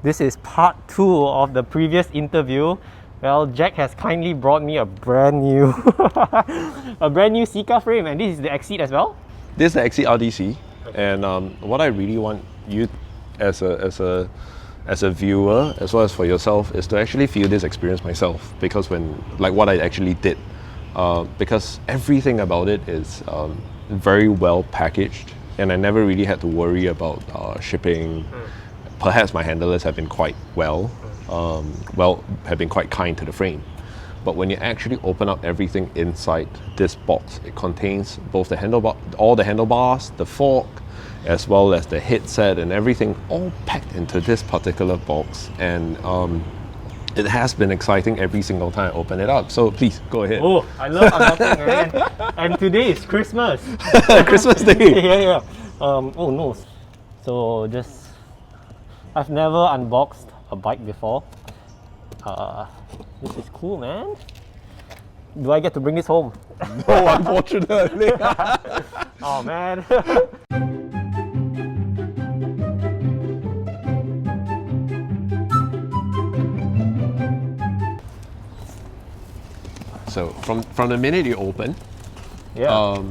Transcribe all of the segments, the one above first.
This is part 2 of the previous interview. Well, Jack has kindly brought me a brand new SEKA frame, and this is the Exceed as well. This is the Exceed RDC, and what I really want you as a viewer, as well as for yourself, is to actually feel this experience myself. Because what I actually did, because everything about it is very well packaged, and I never really had to worry about shipping. Perhaps my handlers have been quite have been quite kind to the frame. But when you actually open up everything inside this box, it contains both the handlebar, all the handlebars, the fork, as well as the headset and everything, all packed into this particular box. And it has been exciting every single time I open it up. So please go ahead. Oh, I love unboxing, man. And today is Christmas. Christmas Day. Yeah. Oh no. So I've never unboxed a bike before. This is cool, man. Do I get to bring this home? No, unfortunately. Oh man. So from the minute you open, Yeah.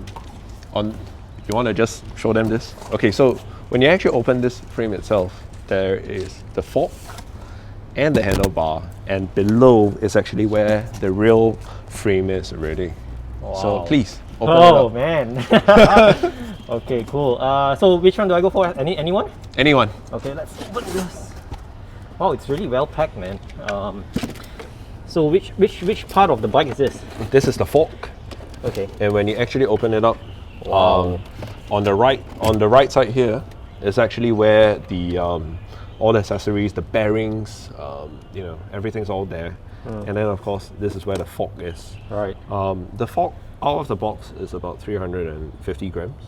you want to just show them this? Okay, so when you actually open this frame itself, there is the fork and the handlebar, and below is actually where the real frame is already. Wow. So please open it up. Oh man. Okay, cool. So which one do I go for? Anyone? Anyone? Okay, let's open this. Wow, it's really well packed, man. So which part of the bike is this? This is the fork, Okay. and when you actually open it up, Wow. on the right side here is actually where the all the accessories, the bearings, everything's all there. And then of course this is where the fork is. Right. The fork out of the box is about 350 grams.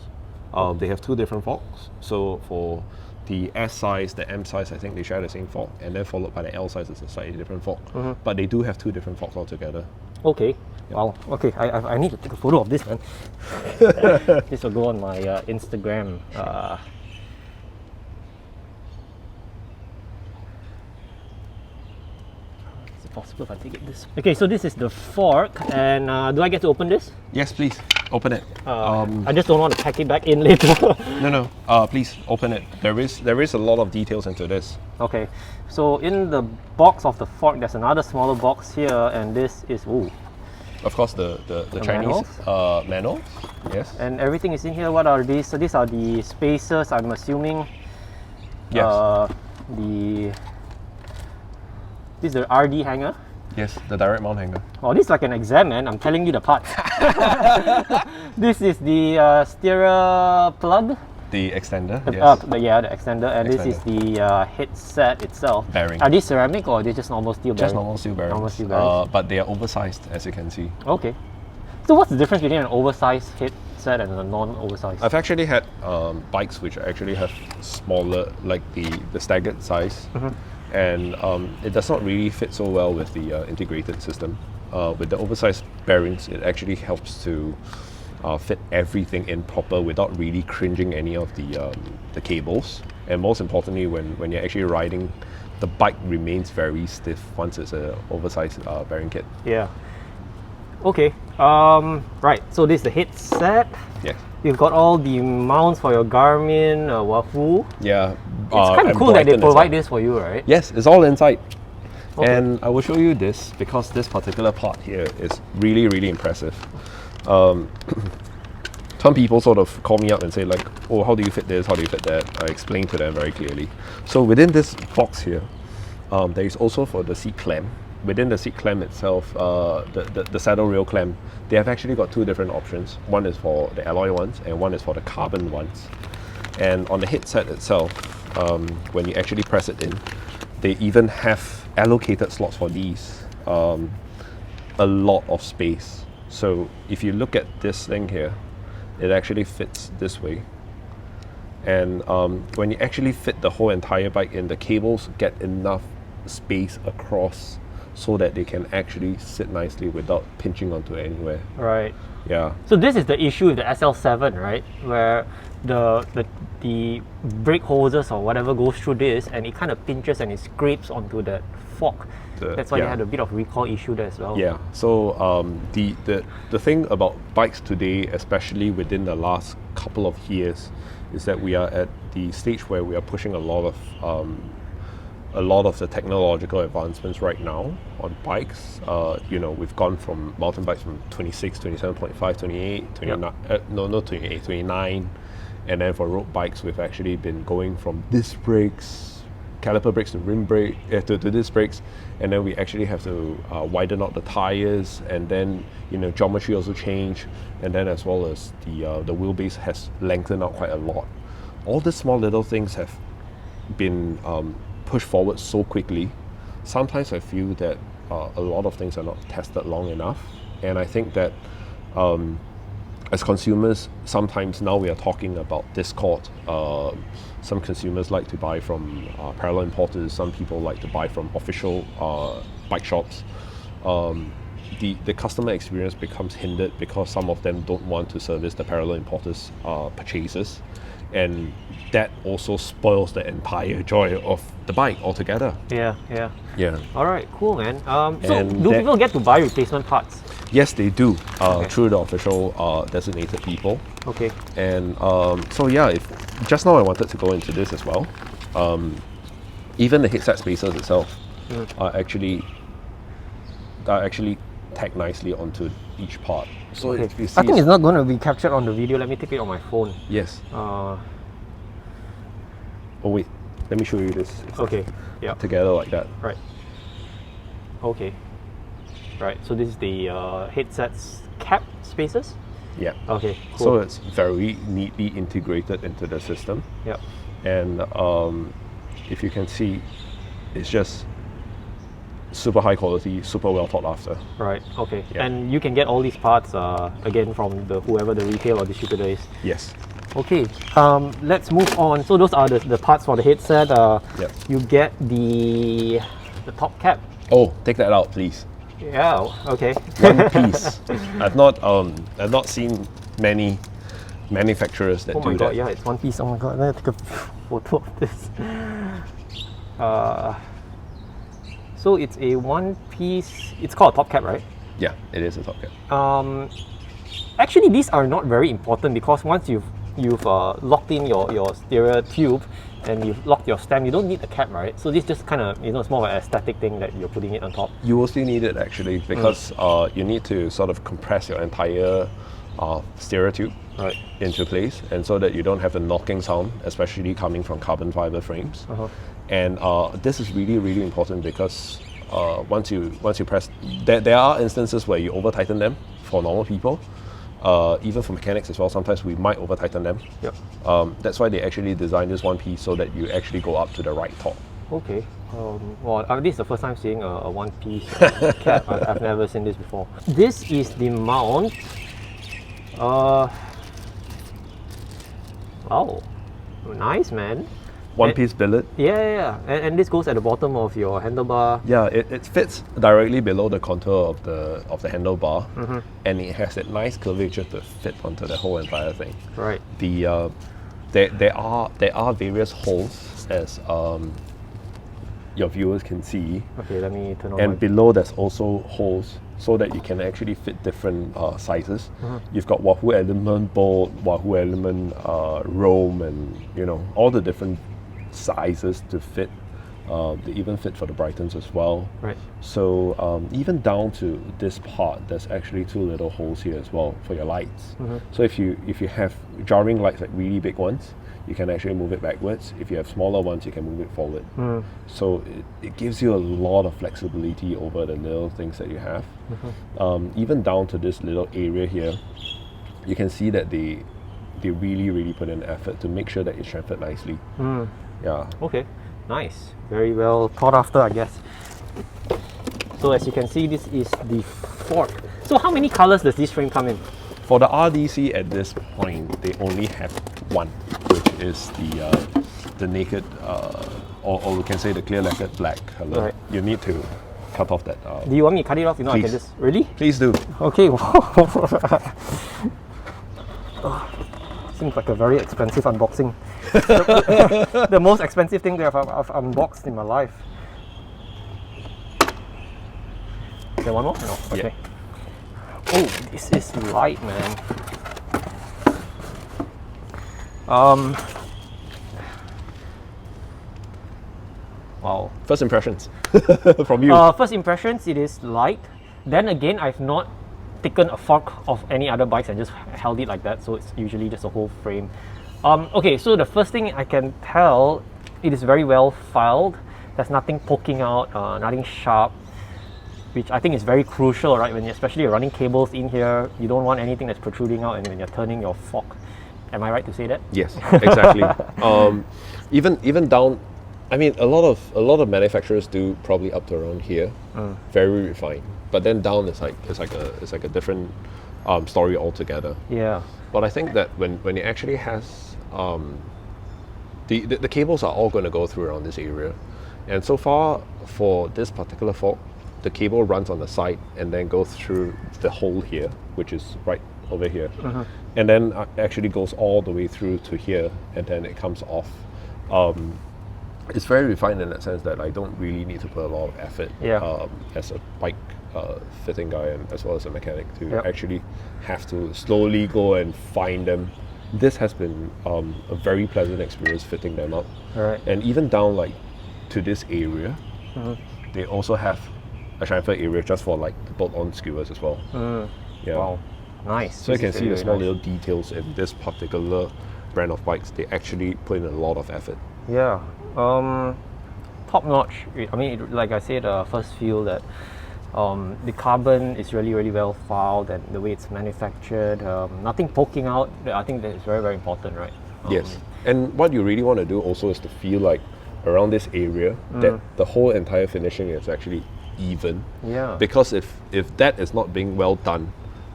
They have two different forks. So for the S size, the M size, I think they share the same fork, and then followed by the L size is a slightly different fork. But they do have two different forks altogether. Okay. Wow. Okay. I need to take a photo of this, man. This will go on my Instagram. Is it possible if I take it this? Okay. So this is the fork, and do I get to open this? Yes, please open it. I just don't want to pack it back in later. No. Please open it. There is a lot of details into this. Okay. So in the box of the fork, there's another smaller box here, and this is Of course, the Chinese manuals. Yes. and everything is in here. What are these? So these are the spacers, I'm assuming. Yes. This is the RD hanger. Yes, the direct mount hanger. Oh, this is like an exam, man. I'm telling you the parts. This is the steerer plug. The extender. The extender, and this is the headset itself. Bearing. Are these ceramic or are they just normal steel bearings? Just normal steel bearings. Normal steel bearings. But they are oversized, as you can see. Okay. So what's the difference between an oversized headset and a non-oversized? I've actually had bikes which actually have smaller, like the staggered size, and it does not really fit so well with the integrated system. With the oversized bearings, it actually helps to fit everything in proper without really cringing any of the cables. And most importantly, when you're actually riding, the bike remains very stiff once it's an oversized bearing kit. Yeah. Okay. Right. So this is the headset. Yes. You've got all the mounts for your Garmin, Wahoo. Yeah. It's kind of cool that they provide this for you, right? Yes, it's all inside. Okay. And I will show you this because this particular part here is really, really impressive. Some people sort of call me up and say like, oh, how do you fit this? How do you fit that? I explain to them very clearly. So within this box here, there is also for the seat clamp. Within the seat clamp itself, the saddle rail clamp, they have actually got two different options. One is for the alloy ones and one is for the carbon ones. And on the headset itself, when you actually press it in, they even have allocated slots for these. A lot of space. So if you look at this thing here, it actually fits this way. And when you actually fit the whole entire bike in, the cables get enough space across so that they can actually sit nicely without pinching onto anywhere. Right. Yeah. So this is the issue with the SL7, right? Where the the brake hoses or whatever goes through this, and it kind of pinches and it scrapes onto that fork. That's why they had a bit of recall issue there as well. Yeah. So the thing about bikes today, especially within the last couple of years, is that we are at the stage where we are pushing a lot of the technological advancements right now on bikes. We've gone from mountain bikes from 26, 27.5, 28, 29, not 28, 29. And then for road bikes, we've actually been going from disc brakes, caliper brakes to rim brake, to disc brakes. And then we actually have to widen out the tires, and then geometry also changed, and then as well as the wheelbase has lengthened out quite a lot. All the small little things have been pushed forward so quickly. Sometimes I feel that a lot of things are not tested long enough, and I think that as consumers, sometimes now we are talking about Discord. Some consumers like to buy from parallel importers. Some people like to buy from official bike shops. The customer experience becomes hindered because some of them don't want to service the parallel importers' purchases, and that also spoils the entire joy of the bike altogether. Yeah. All right, cool, man. So do people get to buy replacement parts? Yes, they do, through the official designated people. Okay. And if just now I wanted to go into this as well. Even the headset spacers itself are actually tagged nicely onto each part. So if you see, I think it's not going to be captured on the video. Let me take it on my phone. Yes. Oh wait, let me show you this. Okay. Yeah. Together like that. Right. Okay. Right. So this is the headset's cap spacers. Yeah. Okay. Cool. So it's very neatly integrated into the system. Yep. And if you can see, it's just super high quality, super well thought after. Right. Okay. Yeah. And you can get all these parts again from whoever the retail or distributor is. Yes. Okay. Let's move on. So those are the parts for the headset. Yep. You get the top cap. Oh, take that out, please. Yeah. Okay. One piece. I've not seen many manufacturers that do that. Oh my god! Yeah, it's one piece. Oh my god! Let me take a photo of this. So it's a one piece. It's called a top cap, right? Yeah, it is a top cap. Actually, these are not very important because once you've locked in your stereo tube and you've locked your stem, you don't need the cap, right? So this just kind of, it's more of an aesthetic thing that you're putting it on top. You will still need it actually because you need to sort of compress your entire stereo tube into place, and so that you don't have the knocking sound, especially coming from carbon fiber frames. And this is really, really important because once you press, there are instances where you over tighten them for normal people. Even for mechanics as well, sometimes we might over tighten them. Yep. That's why they actually designed this one piece so that you actually go up to the right top. Okay. Well, this is the first time seeing a one piece cap. I've never seen this before. This is the mount. Wow, nice, man. One piece billet. Yeah. And this goes at the bottom of your handlebar. Yeah, it fits directly below the contour of the handlebar, and it has that nice curvature to fit onto the whole entire thing. Right. There are various holes, as your viewers can see. Okay, let me turn on. And below there's also holes so that you can actually fit different sizes. You've got Wahoo element bolt, Wahoo element Rome, and all the different sizes to fit. They even fit for the Brightons as well. Right. So even down to this part, there's actually two little holes here as well for your lights. So if you have jarring lights, like really big ones, you can actually move it backwards. If you have smaller ones, you can move it forward. So it gives you a lot of flexibility over the little things that you have. Even down to this little area here, you can see that they really, really put in effort to make sure that it's chamfered nicely. Yeah. Okay, nice. Very well thought after, I guess. So as you can see, this is the fork. So how many colors does this frame come in? For the RDC at this point, they only have one, which is the naked, or we can say the clear lacquered black color. Right. You need to cut off that. Do you want me to cut it off? I can just... Really? Please do. Okay. seems like a very expensive unboxing. The most expensive thing that I've unboxed in my life. Is there one more? No. Okay. Yeah. Oh, this is light, man. Wow. First impressions from you. First impressions, it is light. Then again, I've not taken a fork of any other bikes and just held it like that, so it's usually just a whole frame. Okay, so the first thing I can tell, it is very well filed. There's nothing poking out, nothing sharp, which I think is very crucial, right? When especially you're running cables in here, you don't want anything that's protruding out, and when you're turning your fork. Am I right to say that? Yes, exactly. Even down, I mean, a lot of manufacturers do probably up to around here, very refined. But then down it's like a different story altogether. Yeah. But I think that when it actually has the cables are all going to go through around this area, and so far for this particular fork, the cable runs on the side and then goes through the hole here, which is right over here, and then actually goes all the way through to here, and then it comes off. It's very refined in that sense that I don't really need to put a lot of effort as a bike fitting guy and as well as a mechanic to actually have to slowly go and find them. This has been a very pleasant experience fitting them up. Right. And even down like to this area, they also have a chamfer area just for like the bolt-on skewers as well. Yeah. Wow, nice. So you can see the small little details in this particular brand of bikes. They actually put in a lot of effort. Yeah. Top notch. I mean, like I said, first feel that the carbon is really well filed, and the way it's manufactured, nothing poking out. I think that is very important, right? Yes. And what you really want to do also is to feel like around this area that the whole entire finishing is actually even. Yeah. Because if that is not being well done,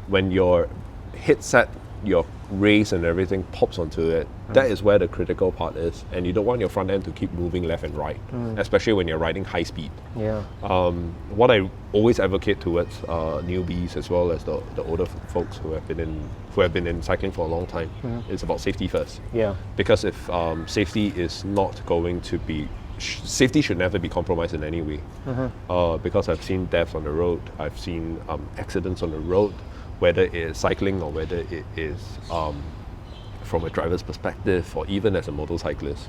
when your headset, your race and everything pops onto it, that is where the critical part is, and you don't want your front end to keep moving left and right, especially when you're riding high speed. Yeah. What I always advocate towards newbies as well as the older folks who have been in cycling for a long time is about safety first. Yeah. Because if safety is not going to be safety should never be compromised in any way. Because I've seen deaths on the road, I've seen accidents on the road, whether it is cycling or whether it is from a driver's perspective or even as a motorcyclist.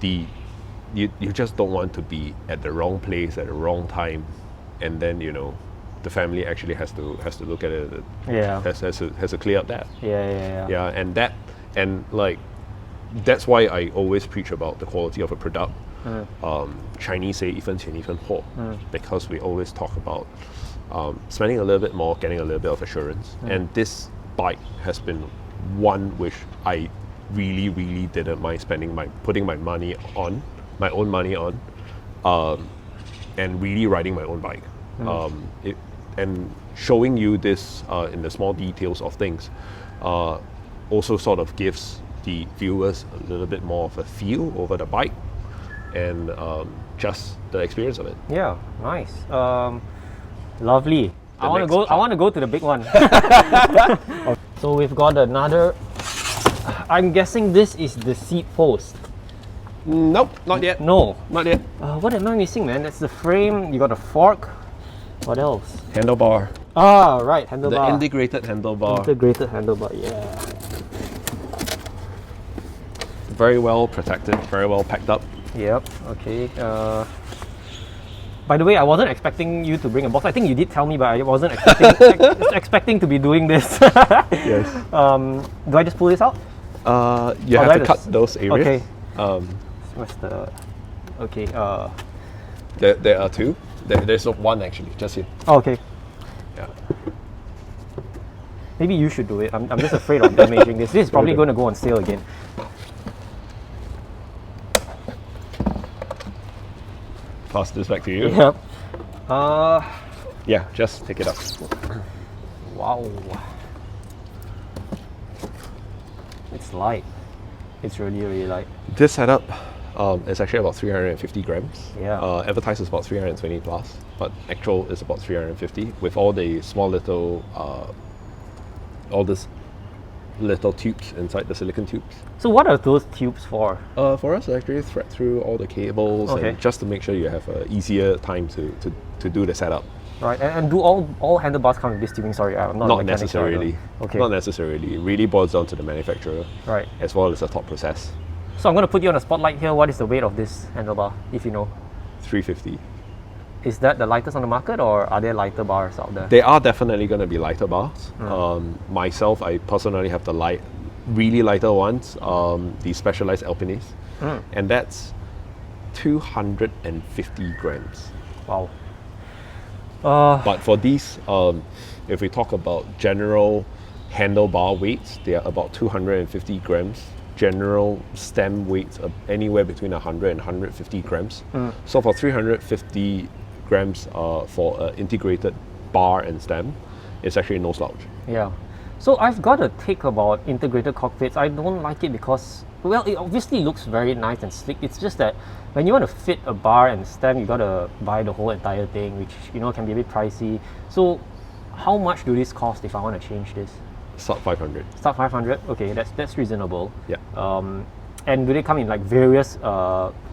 You just don't want to be at the wrong place at the wrong time, and then the family actually has to look at it. Has to clear up that. Yeah, and that's why I always preach about the quality of a product. Chinese say 一分钱一分货, because we always talk about spending a little bit more, getting a little bit of assurance. And this bike has been one which I really didn't mind putting my own money on, and really riding my own bike. And showing you this in the small details of things also sort of gives the viewers a little bit more of a feel over the bike and just the experience of it. Yeah, nice. Lovely. I want to go to the big one. So we've got another. I'm guessing this is the seat post. Nope, not yet. No, not yet. What am I missing, man? That's the frame. You got a fork. What else? Handlebar. Ah, right, handlebar. The integrated handlebar. Integrated handlebar. Yeah. Very well protected. Very well packed up. Yep. Okay. By the way, I wasn't expecting you to bring a box. I think you did tell me, but I wasn't expecting to be doing this. Yes. Do I just pull this out? You have to cut those areas. Okay. What's the? Okay. There are two. There's one actually, just here. Oh, okay. Yeah. Maybe you should do it. I'm just afraid of damaging this. This is probably going to go on sale again. Pass this back to you. Yep. Yeah, just pick it up. Wow. It's light. It's really light. This setup is actually about 350 grams. Yeah. Advertised is about 320 plus, but actual is about 350 with all the small little, all this little tubes inside the silicone tubes. So what are those tubes for? For us, actually thread through all the cables and just to make sure you have an easier time to do the setup. Right, and do all handlebars come with this tubing? Sorry, I'm not a mechanic, necessarily. Okay. Not necessarily. It really boils down to the manufacturer, right, as well as the thought process. So I'm going to put you on a spotlight here. What is the weight of this handlebar, if you know? 350. Is that the lightest on the market, or are there lighter bars out there? There are definitely going to be lighter bars. Myself, I personally have the really lighter ones, the Specialized Alpinist, and that's 250 grams. Wow. But for these, if we talk about general handlebar weights, they are about 250 grams. General stem weights are anywhere between 100 and 150 grams. So for 350 grams for an integrated bar and stem, it's actually no slouch. Yeah. So I've got a take about integrated cockpits. I don't like it because, well, it obviously looks very nice and slick. It's just that when you want to fit a bar and stem, you got to buy the whole entire thing, which, you know, can be a bit pricey. So how much do this cost if I want to change this? Sub 500. Sub 500? Okay, that's reasonable. Yeah. And do they come in like various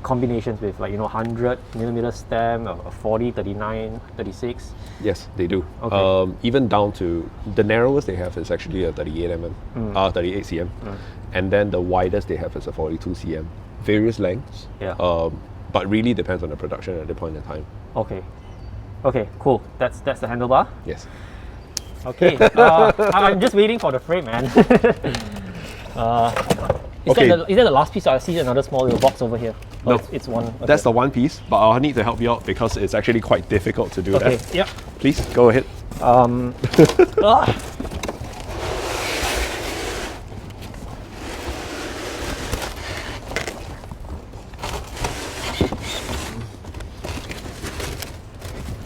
combinations with, like, you know, 100 millimeter stem, a 40, 39, 36? Yes, they do. Okay. Even down to the narrowest they have is actually a 38 38 cm, and then the widest they have is a 42 cm. Various lengths. Yeah. But really depends on the production at the point in time. Okay. Okay, cool. That's the handlebar. Yes. Okay. I'm just waiting for the frame, man. Is that the last piece? I see another small little box over here. Oh, No, it's one. Okay. That's the one piece, but I'll need to help you out because it's actually quite difficult to do that. Okay. Yep. Please go ahead.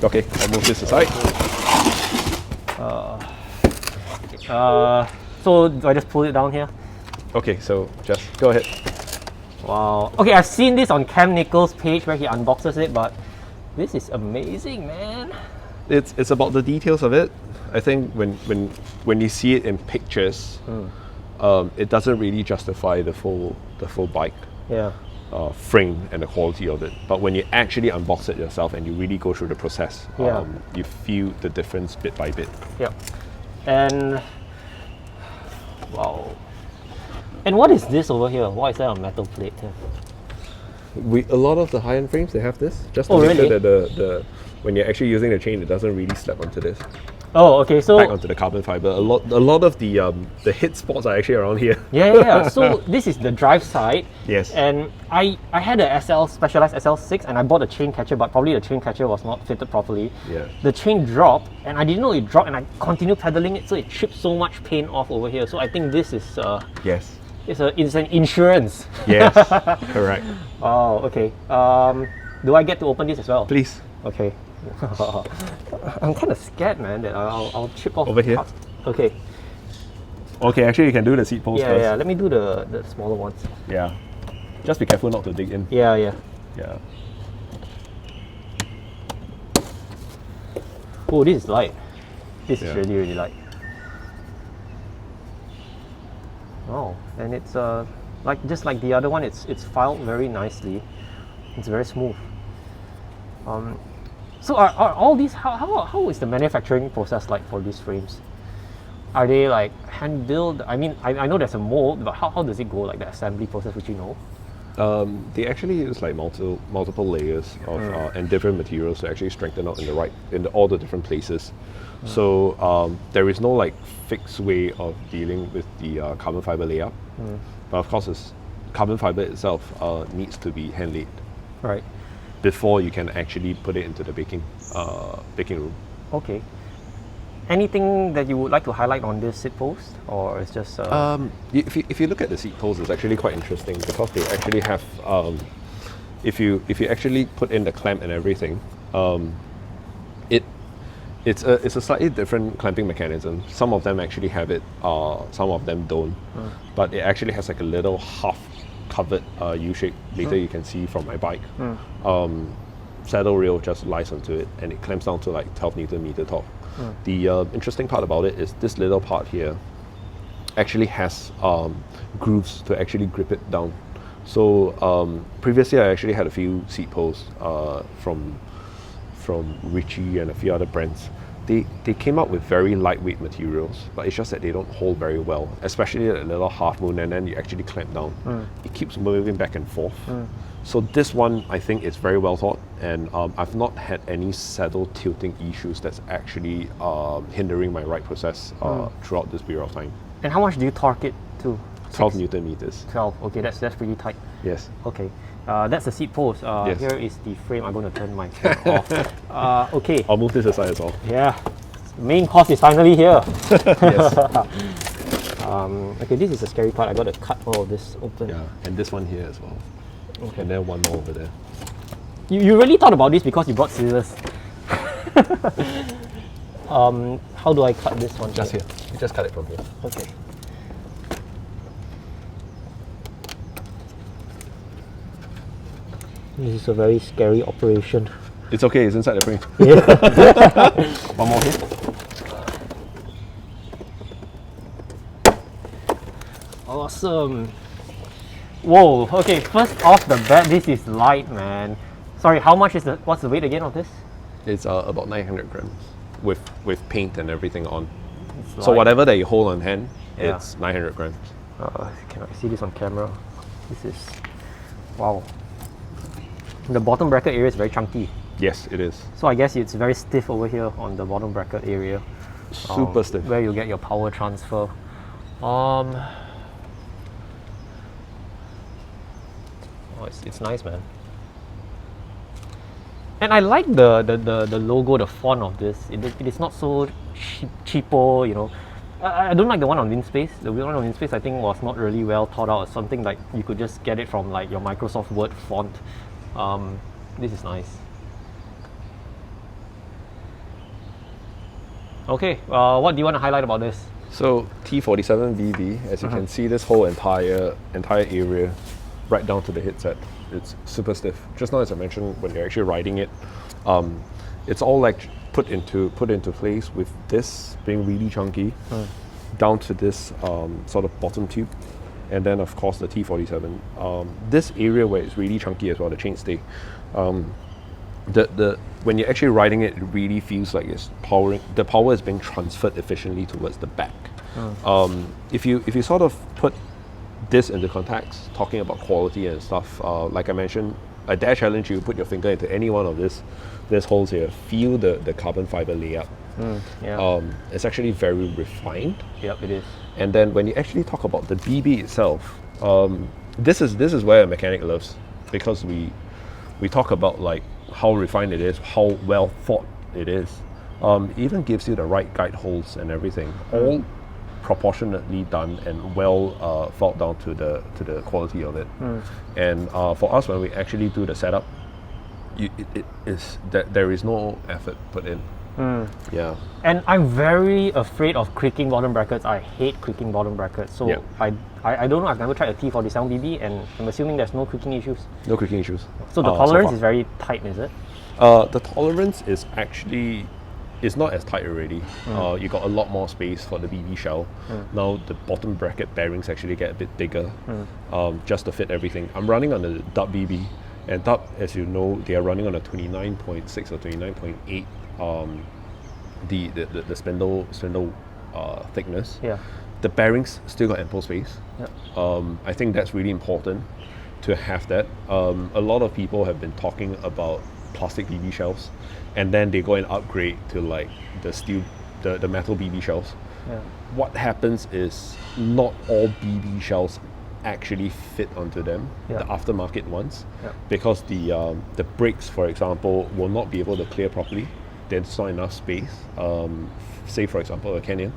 Okay, I'll move this aside. So do I just pull it down here? Okay, so just go ahead. Wow. Okay, I've seen this on Cam Nichols' page where he unboxes it, but this is amazing, man. It's about the details of it. I think when you see it in pictures, it doesn't really justify the full bike. Yeah. Frame and the quality of it, but when you actually unbox it yourself and you really go through the process, you feel the difference bit by bit. Yeah. And wow. And what is this over here? Why is there a metal plate here? A lot of the high-end frames, they have this just to make sure that the when you're actually using the chain, it doesn't really slap onto this. Oh, okay. So back onto the carbon fiber. A lot of the hit spots are actually around here. Yeah. So this is the drive side. Yes. And I had a Specialized SL6 and I bought a chain catcher, but probably the chain catcher was not fitted properly. Yeah. The chain dropped and I didn't know it dropped, and I continued pedaling it, so it chipped so much paint off over here. So I think this is yes. It's an insurance. Yes. Correct. Oh, okay. Do I get to open this as well? Please. Okay. I'm kind of scared, man, that I'll chip off over here. parts. Okay. Okay, actually you can do the seat post first. Yeah. Let me do the smaller ones. Yeah. Just be careful not to dig in. Yeah. Yeah. Oh, this is light. This is really light. Oh, and it's just like the other one, it's filed very nicely. It's very smooth. So are all these, how is the manufacturing process like for these frames? Are they like hand built? I mean, I know there's a mold, but how does it go, like the assembly process, which you know? They actually use like multiple layers of and different materials to actually strengthen out in all the different places. So there is no like fixed way of dealing with the carbon fiber layout. But of course, carbon fiber itself needs to be hand laid. Right. Before you can actually put it into the baking room. Okay. Anything that you would like to highlight on this seat post, or it's just? If you look at the seat post, it's actually quite interesting because they actually have. If you actually put in the clamp and everything, it's a slightly different clamping mechanism. Some of them actually have it, some of them don't. But it actually has like a little half covered U shape. Later you can see from my bike. Saddle rail just lies onto it, and it clamps down to like 12 Nm torque. The interesting part about it is this little part here. actually has grooves to actually grip it down. So previously I actually had a few seat posts from Ritchie and a few other brands. They came up with very lightweight materials, but it's just that they don't hold very well, especially at a little half moon, and then you actually clamp down. It keeps moving back and forth. So this one, I think, is very well thought, and I've not had any saddle tilting issues that's actually hindering my ride process throughout this period of time. And how much do you torque it to? 12 Newton meters. 12, okay, that's pretty tight. Yes. Okay, that's the seat post. Yes. Here is the frame. I'm going to turn my camera off. Okay. I'll move this aside as well. Yeah, main course is finally here. Yes. Okay, this is the scary part. I got to cut all of this open. Yeah, and this one here as well. Okay. And then one more over there. You really thought about this because you brought scissors. How do I cut this one? Just here. You just cut it from here. Okay. This is a very scary operation. It's okay, it's inside the frame. Yeah. One more here. Awesome. Whoa, okay, first off the bat, this is light, man. Sorry, how much is what's the weight again of this? It's about 900 grams with paint and everything on. It's So light. whatever that you hold on hand, Yeah. it's 900 grams. Can I see this on camera? This is, wow. The bottom bracket area is very chunky. Yes, it is. So I guess it's very stiff over here on the bottom bracket area. Super stiff. Where you get your power transfer. It's nice, man. And I like the logo, the font of this. It is not so cheapo, you know. I don't like the one on WinSpace. The one on WinSpace I think was not really well thought out. Something like you could just get it from like your Microsoft Word font. This is nice. Okay, what do you want to highlight about this? So T47VB, as you can see, this whole entire area, right down to the headset, it's super stiff. Just now, as I mentioned, when you're actually riding it, it's all like put into place with this being really chunky, down to this sort of bottom tube, and then of course the T47. This area where it's really chunky as well, the chainstay. When you're actually riding it, it really feels like it's powering. The power is being transferred efficiently towards the back. If you sort of put this into context, talking about quality and stuff, like I mentioned, I dare challenge you, put your finger into any one of this holes here, feel the carbon fiber layout. Yeah. It's actually very refined. Yep, it is. And then when you actually talk about the BB itself, this is where a mechanic loves, because we talk about like how refined it is, how well thought it is. It even gives you the right guide holes and everything, all proportionately done and well thought down to the quality of it. And for us, when we actually do the setup, it is that there is no effort put in. Yeah. And I'm very afraid of creaking bottom brackets. I hate creaking bottom brackets. So Yep. I don't know. I've never tried a T47BB, and I'm assuming there's no creaking issues. No creaking issues. So the tolerance is very tight, is it? The tolerance is actually not as tight already. You got a lot more space for the BB shell. Now the bottom bracket bearings actually get a bit bigger, just to fit everything. I'm running on the Dub BB, and Dub, as you know, they are running on a 29.6 or 29.8 the spindle thickness. Yeah. The bearings still got ample space. Yep. I think that's really important to have that. A lot of people have been talking about plastic BB shells, and then they go and upgrade to like the steel, the metal BB shells. Yeah. What happens is not all BB shells actually fit onto them, Yeah. the aftermarket ones, Yeah. because the brakes, for example, will not be able to clear properly. There's not enough space. Say, for example, a Canyon.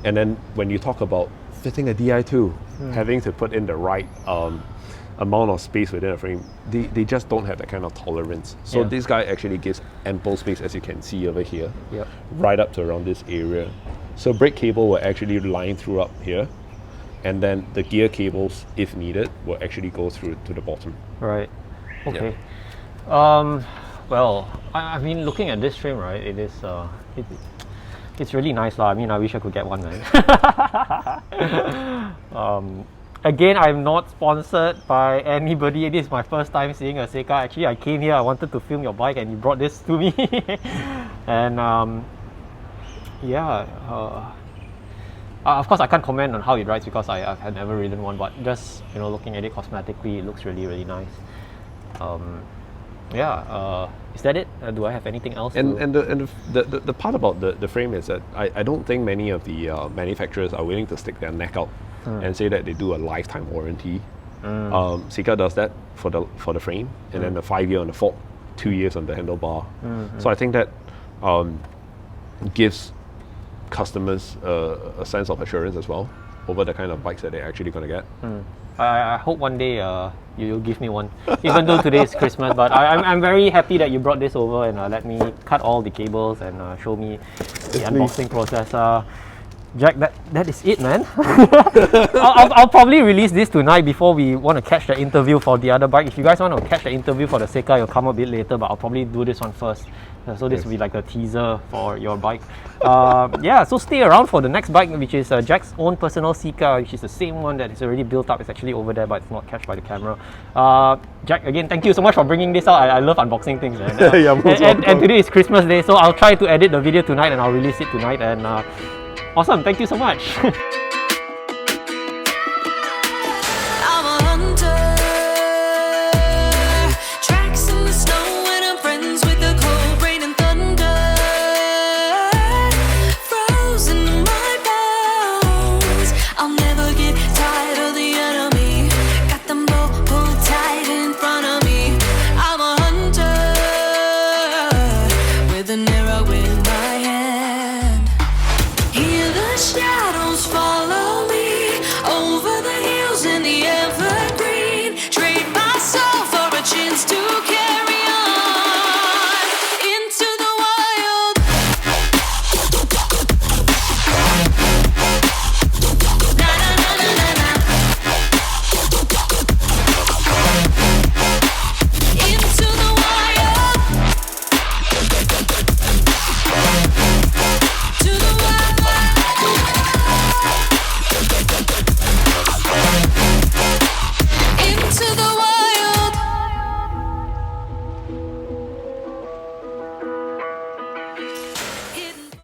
And then when you talk about fitting a Di2, having to put in the right amount of space within a frame, they just don't have that kind of tolerance. So Yeah. this guy actually gives ample space, as you can see over here, Yep. right up to around this area. So brake cable will actually line through up here, and then the gear cables, if needed, will actually go through to the bottom. Right. Okay. Well, I mean, looking at this frame, right? It is. it's really nice lah. I mean, I wish I could get one, man. Again, I'm not sponsored by anybody. This is my first time seeing a SEKA. Actually, I came here, I wanted to film your bike and you brought this to me. And yeah, of course I can't comment on how it rides because I've never ridden one, but just, you know, looking at it cosmetically, it looks really, really nice. Yeah, is that it? Do I have anything else? The part about the frame is that I don't think many of the manufacturers are willing to stick their neck out and say that they do a lifetime warranty. SEKA does that for the frame, and then the 5-year on the fork, 2 years on the handlebar. So I think that gives customers a sense of assurance as well over the kind of bikes that they're actually going to get. I hope one day you'll give me one, even though today is Christmas. But I'm very happy that you brought this over and let me cut all the cables and show me the unboxing process. Jack, that is it, man. I'll probably release this tonight before we want to catch the interview for the other bike. If you guys want to catch the interview for the SEKA, it'll come a bit later, but I'll probably do this one first. So this will be like a teaser for your bike. Yeah, so stay around for the next bike, which is Jack's own personal SEKA, which is the same one that is already built up. It's actually over there, but it's not catched by the camera. Jack, again, thank you so much for bringing this out. I love unboxing things, man. And today is Christmas Day, so I'll try to edit the video tonight and I'll release it tonight. And awesome, thank you so much.